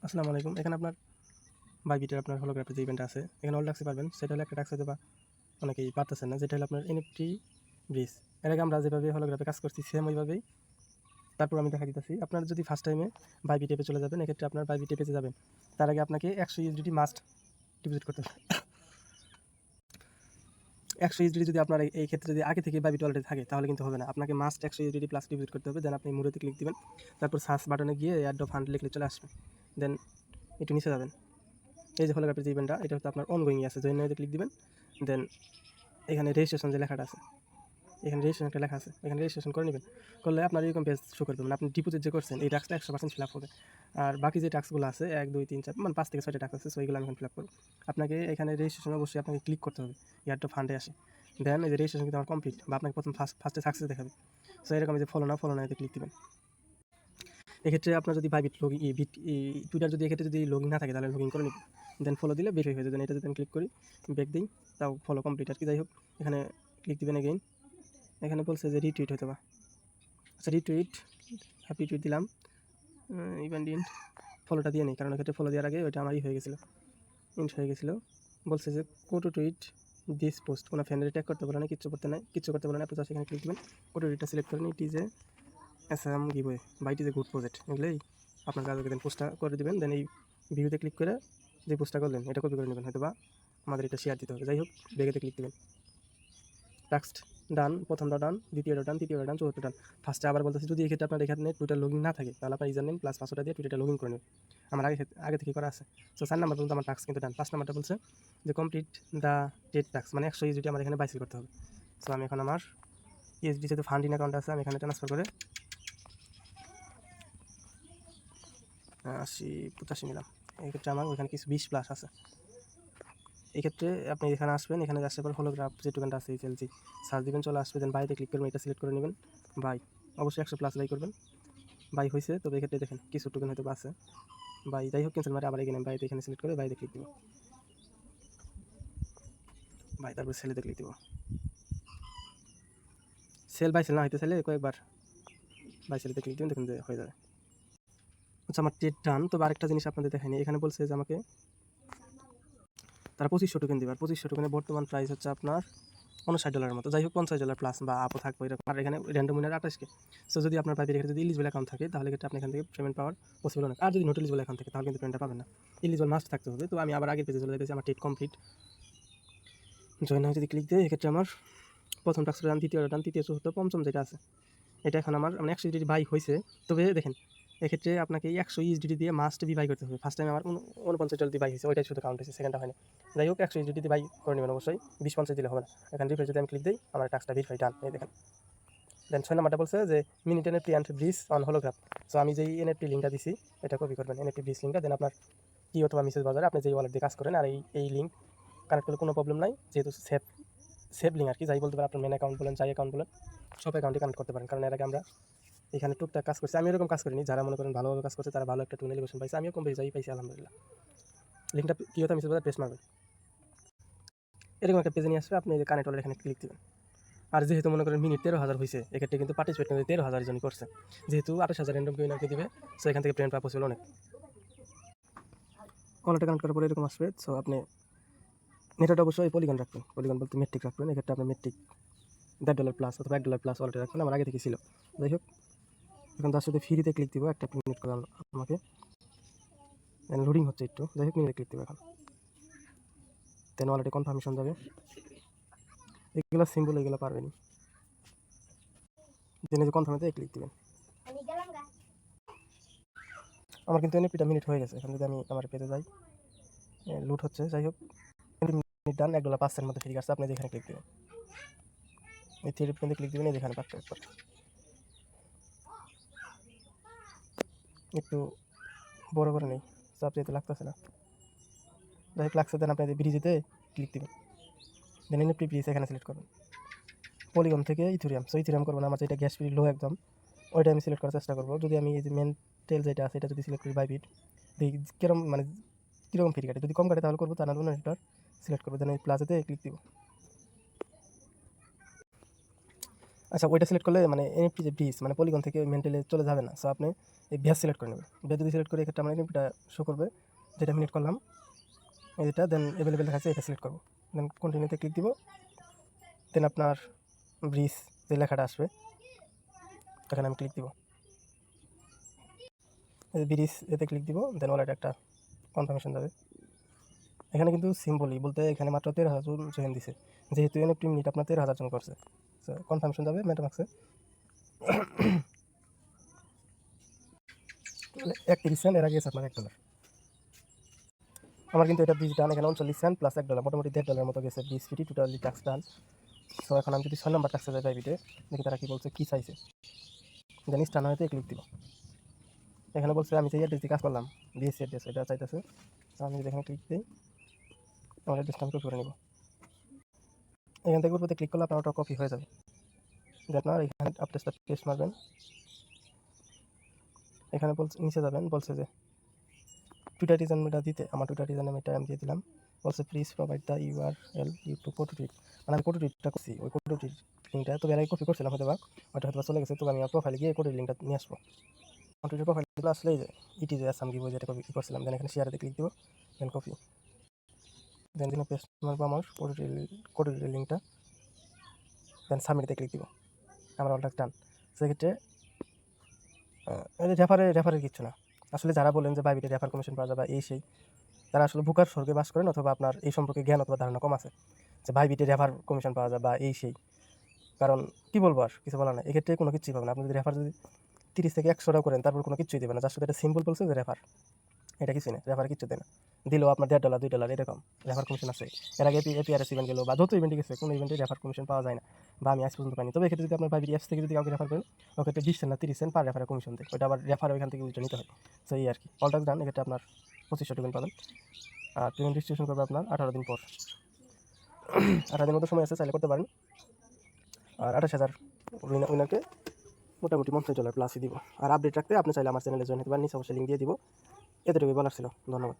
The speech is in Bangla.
আসসালামু আলাইকুম। এখানে আপনার বাইবিটের আপনার হলোগ্রাফের যে ইভেন্ট আছে, এখানে অল টাস্কই পারবেন। সেটা হলো একটা টাস্ক হয়তো বা অনেকেই পারতেছেন না, যেটা হলো আপনার এনএফটি ব্রিজ। এর আগে আমরা যেভাবে হলোগ্রাফে কাজ করছি সেম ওইভাবেই তারপর আমি দেখা দিতেছি। আপনার যদি ফার্স্ট টাইমে বাইবিট অ্যাপে চলে যাবেন, এক্ষেত্রে আপনার বাইবিট অ্যাপে যাবেন। তার আগে আপনাকে 100 ইউএসডিটি মাস্ট ডিপোজিট করতে হবে। 100 ইউএসডিটি যদি আপনার এই ক্ষেত্রে যদি আগে থেকে বাইবিট অলরেডি থাকে তাহলে কিন্তু হবে না। আপনাকে মাস্ট 100 ইউএসডিটি প্লাস ডিপোজিট করতে হবে। দেন আপনি মুড়েতে ক্লিক দিবেন। তারপর সার্চ বাটনে গিয়ে অ্যাড অফ ফান্ড লিখলে চলে আসবে। দেন একটু নিচে যাবেন। এই যে হলোগ্রাফের যে ইভেন্টটা, এটা হচ্ছে আপনার অনগোয়িং আছে। জয়েন নাওতে ক্লিক দিবেন। দেন এখানে রেজিস্ট্রেশন যে লেখাটা আছে, এখানে রেজিস্ট্রেশন একটা লেখা আছে, এখানে রেজিস্ট্রেশন করে নেবেন। করলে আপনার এরকম পেজ শো করবে, মানে আপনি ডিপোজিট যে করছেন এই টাস্কটা 100% ফিল আপ হবে। আর বাকি যে টাস্কগুলো আছে 1 2 3 4 মানে 5 থেকে 6টা টাস্ক আছে, সো এইগুলো আমি এখন ফিল আপ করব। আপনাকে এখানে রেজিস্ট্রেশন অবশ্যই আপনাকে ক্লিক করতে হবে, ইয়ার টু ফান্ডে আসে। দেন এই যে রেজিস্ট্রেশন কিন্তু আমার কমপ্লিট, বা আপনাকে প্রথম ফার্স্টে সাকসেস দেখাবে। সো এরকম যে ফলো না এতে ক্লিক দিবেন। এক্ষেত্রে আপনার যদি বাইবিট টুইটার যদি এক্ষেত্রে যদি লগইন না থাকে তাহলে লগইন করে নেবেন। দেন ফলো দিলে ভেরিফাই হয়ে যাবে। এটা যদি আমি ক্লিক করি, ব্যাক দিই, তাও ফলো কমপ্লিট আর কি। যাই হোক, এখানে ক্লিক দিবেন এগেইন। এখানে বলছে যে রিটুইট হয়তো বা, আচ্ছা রিটুইট, হ্যাপি টুইট দিলাম। ইভেন্ট ইন্ট ফলোটা দিয়ে নিই, কারণ এক্ষেত্রে ফলো দেওয়ার আগে ওইটা আমারই হয়ে গেছিলো, ইন্ট হয়ে গেছিলো। বলছে যে কোটো টুইট দিস পোস্ট, কোনো ফ্রেন্ডের ট্যাগ করতে বলে না, কিচ্ছু করতে বলে না। আপনি সেখানে ক্লিক দেবেন, কোটো টুইটটা সিলেক্ট করে নিই, টিজে অ্যাসাম গিভওয়ে বা it is a good project, এগুলোই আপনার কাজ। দেন পোস্টটা করে দেবেন। দেন এই ভিউতে ক্লিক করে যে পোস্টটা করলেন এটা কপি করে নেবেন, হয়তো বা আমাদের এটা শেয়ার দিতে হবে। যাই হোক, ব্যাগেতে ক্লিক দেবেন। টাস্ক ডান, প্রথমটা ডান, দ্বিতীয়টা ডান, তৃতীয়টা ডান, চতুর্থটা ডান। ফার্স্টে আবার বলতেছে যদি এক্ষেত্রে আপনার এখানে টুইটার লগইন না থাকে তাহলে আপনার ইউজার নেম প্লাস পাসওয়ার্ডটা দিয়ে টুইটারটা লগইন করে নেবেন। আমার আগে থেকে করা আছে। সো 4 নাম্বার পর্যন্ত আমার টাস্ক কিন্তু ডান। 5 নাম্বারটা বলছে যে কমপ্লিট দ্য ডেট টাস্ক, মানে 100 ইউএসডি আমার এখানে বাইসেল করতে হবে। সো আমি এখন আমার ইউএসডি যেহেতু ফান্ডিং অ্যাকাউন্ট আছে, আমি এখানে ট্রান্সফার করে 80 85 নিলাম। এক্ষেত্রে আমার ওইখানে কিছু 20 প্লাস আছে। এক্ষেত্রে আপনি এখানে আসবেন, এখানে আসার পর হলোগ্রাফ যে টোকেনটা আছে এইচএলজি সার্চ দিবেন, চলে আসবে। দেন বাইতে ক্লিক করবেন, এটা সিলেক্ট করে নেবেন। বাই, অবশ্যই 100 প্লাস বাই করবেন। বাই হয়েছে, তবে এক্ষেত্রে দেখেন কিছু টোকেন হয়তো আছে বাই। যাই হোক, ক্যান্সেল মারে আবার এখানে বাইতে এখানে সিলেক্ট করে বাইতে ক্লিক দিব, বাই। তারপর সেলেতে ক্লিক দিব। সেল বাই সেল না হইতে চাইলে কয়েকবার বাই সেলেতে ক্লিক দিবেন, দেখুন যে হয়ে যাবে। আচ্ছা, আমার ট্রেড ডান। তবে আরেকটা জিনিস আপনাদের দেখায়নি, এখানে বলছে যে আমাকে তারা 2500 টোকেন দেবে। আর 2500 টোকেনের বর্তমান প্রাইস হচ্ছে আপনার $59 মতো। যাই হোক, $50 প্লাস বা আপও থাকবে এরকম। আর এখানে র্যান্ডম উইনার 28কে। সো যদি আপনার পাইপের এখানে যদি ইলিজিবল অ্যাকাউন্ট থাকে তাহলে ক্ষেত্রে আপনি এখান থেকে পেমেন্ট পাওয়ার পসিবল অনেক। আর যদি নট ইলিজিবল অ্যাকাউন্ট থাকে তাহলে কিন্তু পেমেন্টটা পাবেন না। ইলিজিবল মাস্ট থাকতে হবে। তো আমি আবার আগের পেজে চলে যেতেছি, আমার ট্রেড কমপ্লিট। জয়েন যদি ক্লিক দিই, এক্ষেত্রে আমার প্রথম টাস্কটা ডান, দ্বিতীয়টা ডান, তৃতীয় চতুর্থ পঞ্চম যেটা আছে এটা এখন আমার মানে 100 ইউএসডি বাই হয়েছে। তবে দেখেন এক্ষেত্রে আপনাকে 100 ইউএসডি দিয়ে মাস্ট বি বাই করতে হবে। ফার্স্ট টাইম আমার 49 দিয়ে বাই হয়েছে, ওইটাই শুধু কাউন্ট হয়েছে, সেকেন্ডটা হয়নি। যাই হোক, 100 ইউএসডি বাই করে নেবেন অবশ্যই, 20-50 দিলে হবে না। এখানে রিফ্রেশ যদি আমি ক্লিক দিই, আমার টাস্কটা ভেরিফাই ডান, এই দেখেন। দেন 6 নাম্বারটা বলছে যে mint NFT and bridge on Holograph. So আমি যেই এনএফটি লিঙ্কটা দিছি এটা কপি করবেন, এনএফটি ব্রিজ লিঙ্কটা। দেন আপনার কি অথবা মিসেস বাজারে আপনি যেই ওয়ালেট দিয়ে কাজ করেন, আর এই লিঙ্ক কানেক্ট করলে কোনো প্রবলেম নাই, যেহেতু সেভ লিঙ্ক আর কি। যাই বলতে পারেন, আপনার মেন অ্যাকাউন্ট বলেন, যাই অ্যাকাউন্ট বলেন, সব অ্যাকাউন্টে কানেক্ট করতে পারেন। কারণ এর আগে আমরা এখানে টুকটাক কাজ করছি, আমি এরকম কাজ করিনি। যারা মনে করেন ভালোভাবে কাজ করছে তারা ভালো একটা টুন এলিভেশন পাইছে, আমিও কম বেশি যাই পাইছি আলহামদুলিল্লাহ। লিঙ্কটা কি হতো মিসেস বাজার প্রেস মারবেন, এরকম একটা পেজে নিয়ে আসবে। আপনি এই কানেক্ট এখানে ক্লিক দেবেন। আর যেহেতু মনে করেন মিনিট 13,000 হয়েছে, এক্ষেত্রে কিন্তু পার্টিসিপেট 13,000 জনই করছে, যেহেতু 28,000 র্যান্ডম উইনারকে দিবে। সো এখান থেকে পেমেন্ট পাওয়া পসিবল অনেক। ওয়ালেটে কানেক্ট করার পরে এরকম আসবে। সো আপনি নেটওয়ার্কটা অবশ্যই পলিগন রাখবেন, পলিগন বলতে মেট্রিক রাখবেন। এক্ষেত্রে আপনার মেট্রিক $1.5 প্লাস অথবা $1 প্লাস ওয়ালেটে রাখবেন, আমার আগে থেকে ছিল। যাই হোক, এখন তার সাথে ফ্রিতে ক্লিক দিব, একটা মিনিট করে আমাকে লোডিং হচ্ছে একটু। যাই হোক, মিনিটে ক্লিক দিব এখন। দেন ওয়ালেটে কনফার্মেশন যাবে, এগুলো সিম্বল, এগুলো পারবেন। দেন এই যে কনফার্মেতে ক্লিক দিবেন। আমার কিন্তু এনএফটিটা মিনিট হয়ে গেছে। এখন যদি আমি আমার পেজে যাই, লুট হচ্ছে। যাই হোক, মিনিট ডান, $1 5 মধ্যে ফ্রি আসছে। আপনি যেখানে ক্লিক দেবেন, এই থ্রি পর্যন্ত ক্লিক দেবেন, এই যেখানে পাচ্ছে একটু বড় করে নেই, চাপ যেতে লাগতেছে না। যাই হোক, লাগছে। দেন আপনি ব্রিজেতে ক্লিক দেবেন। দেন এনএফটি ব্রিজ এখানে সিলেক্ট করবেন। পলিগন থেকে ইথেরিয়াম, সো ইথেরিয়াম করবেন। আমার যেটা গ্যাস ফ্রি লো একদম, ওইটা আমি সিলেক্ট করার চেষ্টা করবো। যদি আমি এই যে মেন্টেল যেটা আছে এটা যদি সিলেক্ট করি বাইবিট, কিরকম মানে কীরকম ফ্রি কাটে, যদি কম কাটে তাহলে করবো, তা না হলে এটা সিলেক্ট করবো। দেন এই প্লাসেতে ক্লিক দিব। আচ্ছা, ওইটা সিলেক্ট করলে মানে এনএফটি যে ব্রিজ মানে পলিগন থেকে মেন্টালে চলে যাবে না। সো আপনি এই ভ্যাস সিলেক্ট করে নেবেন। ভ্যাস যদি সিলেক্ট করে এক্ষেত্রে আমার এনএফটিটা শো করবে, যেটা সিলেক্ট করলাম এটা, দেন অ্যাভেলেবেল দেখাচ্ছে, এটা সিলেক্ট করবো, দেন কন্টিনিউতে ক্লিক দিব। দেন আপনার ব্রিজ যে লেখাটা আসবে এখানে আমি ক্লিক দিব, ব্রিজ এতে ক্লিক দিব, দেন ওয়ালেট একটা কনফার্মেশন যাবে। এখানে কিন্তু সিম্বলই বলতে এখানে মাত্র 13,000 জন জয়েন দিছে, যেহেতু এনএফটি মিনিট আপনার 13,000 জন করছে। সো কনফার্মেশন যাবে মেটামাক্সে, 31 সেন্ট, এর আগে গেছে আপনার $1। আমার কিন্তু এটা ব্রিজ ডান, এখানে 39 সেন্ট প্লাস $1, মোটামুটি $1.5 মতো গেছে ব্রিজ ফিটি, টোটালি ট্যাক্স ডান। সো এখন আমি যদি 6 নম্বর ট্যাক্সে যাই বাইবিটে, দেখি তারা কী বলছে, কী চাইছে। দেন স্টান হয়তো ক্লিক দিব। এখানে বলছে আমি যে অ্যাড্রেস দিয়ে কাজ করলাম, বিএসসি অ্যাড্রেস এটা চাইতেছে। তো আমি যদি এখানে ক্লিক দিই, আমার অ্যাড্রেসটা আমি কপি করে নেব। এখান থেকে উপরে ক্লিক করলে আপনার ওটা কপি হয়ে যাবে। যে আপনার এখানে অ্যাড্রেসটা পেস্ট মারবেন, এখানে বলছে নিচে যাবেন, বলছে যে টুইটার ডিজাইনটা দিতে, আমার টুইটার ডিজাইন আমি এটা দিয়ে দিলাম। বলছে please provide the URL YouTube photo tweet, মানে আমি ফটো টুইটটা করছি, ওই ফটো টুইট লিঙ্কটা তো আগে কপি করছিলাম হয়তো বা, ওটা হয়তো চলে গেছে। তো আমি আমার প্রোফাইলে গিয়ে কোডের লিঙ্কটা নিয়ে আসবো। টুইটার প্রোফাইলগুলো আসলেই যে ইটি যে আসাম গিয়ে যেটা কপি করছিলাম, দেন এখানে শেয়ারে ক্লিক দিব, দেন কপি, দেন দিন পেস্ট মারবো আমার কোডের লিঙ্কটা, দেন সাবমিটে ক্লিক দিব। আমার অলটা ডান। সেক্ষেত্রে রেফারের কিচ্ছু না। আসলে যারা বলেন যে বাইবিটে রেফার কমিশন পাওয়া যাবে এই সেই, তারা আসলে ভুকার স্বর্গে বাস করেন, অথবা আপনার এই সম্পর্কে জ্ঞান অথবা ধারণা কম আছে যে বাইবিটে রেফার কমিশন পাওয়া যায় বা এই সেই। কারণ কী বলবো, আর কিছু বলা না, এক্ষেত্রে কোনো কিছুই পাবেন না। আপনি যদি রেফার যদি 30 থেকে 100 টাকা করেন, তারপর কোনো কিছুই দেবে না। যার সাথে এটা সিম্পল বলছে যে রেফার, এটা কিছুই না, রেফার কিছু দেয় না। দিলেও আপনার $1.5 $2 এরকম রেফার কমিশন আছে। এর আগে এপিআরএস ইভেন্ট গেলো বা যত ইভেন্টে গেছে, কোনো ইভেন্টে রেফার কমিশন পাওয়া যায় না, বা আমি আজ পর্যন্ত পাইনি। তবে এক্ষেত্রে যদি আপনার বাইবিটি অ্যাপস থেকে যদি কাউকে রেফার করেন, ওক্ষেত্রে 20 সেন্ট না 30 সেন্ট পার রেফারের কমিশন দেয়, ওইটা আবার রেফার ওইখান থেকে উল্টে নিতে হয়। সো এই আর কি, অলটা ডান। এক্ষেত্রে আপনার 2500 টোকেন পাবেন, আর পেমেন্ট ডিস্ট্রিবিউশন করবে আপনার 18 দিন পর। 18 দিন মতো সময় আছে, চাইলে করতে পারেন। আর 28,000 উইনারকে মোটামুটি $1 প্লাসই দিব। আর আপডেট রাখতে আপনি চাইলে আমার চ্যানেলে জয়েন হতে পারেন, নিচে অবশ্যই লিঙ্ক দিয়ে দিব। এতটুকুই বলার ছিল। ধন্যবাদ।